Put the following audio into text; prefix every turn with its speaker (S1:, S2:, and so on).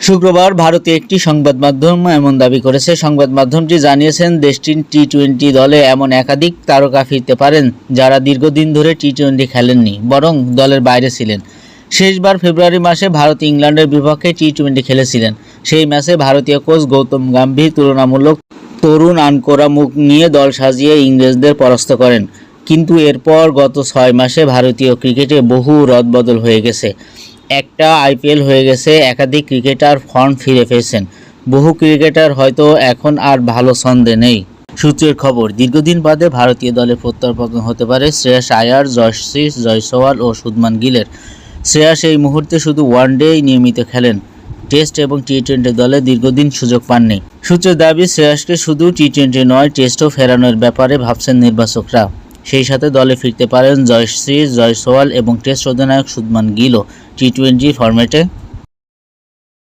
S1: শুক্রবার ভারতে একটি সংবাদ মাধ্যম এমন দাবি করেছে। সংবাদ মাধ্যমটি জানিয়েছেন, দেশটির টি-20 দলে এমন একাধিক তারকা ফিরতে পারেন যারা দীর্ঘদিন ধরে টি-20 খেলেননি, বরং দলের বাইরে ছিলেন। শেষবার ফেব্রুয়ারি মাসে ভারত ইংল্যান্ডের বিপক্ষে টি-20 খেলেছিলেন। সেই ম্যাচে ভারতীয় কোচ গৌতম গম্ভীর তুলনামূলক তরুণ আনকোরা মুখ নিয়ে দল সাজিয়ে ইংরেজদের পরাস্ত করেন। কিন্তু এরপর গত 6 মাসে ভারতীয় ক্রিকেটে বহু রদবদল হয়ে গেছে। একটা আইপিএল হয়ে গেছে, একাধিক ক্রিকেটার ফর্ম ফিরে পেয়েছেন। বহু ক্রিকেটার হয়তো এখন আর ভালো ছন্দে নেই। সূত্রের খবর, দীর্ঘদিন বাদে ভারতীয় দলে প্রত্যাবর্তন হতে পারে শ্রেয়াস আয়ার, যশস্বী জয়সওয়াল ও শুভমান গিলের। শ্রেয়াস এই মুহূর্তে শুধু ওয়ানডেই নিয়মিত খেলেন, টেস্ট এবং টি-20 দলে দীর্ঘদিন সুযোগ পাননি। সূত্রের দাবি, শ্রেয়াসকে শুধু টি-20 নয়, টেস্টও ফেরানোর ব্যাপারে ভাবছেন নির্বাচকরা। সেই সাথে দলে ফিরতে পারেন যশস্বী জয়সওয়াল এবং টেস্ট অধিনায়ক শুভমান গিলও টি-20 ফরম্যাটে।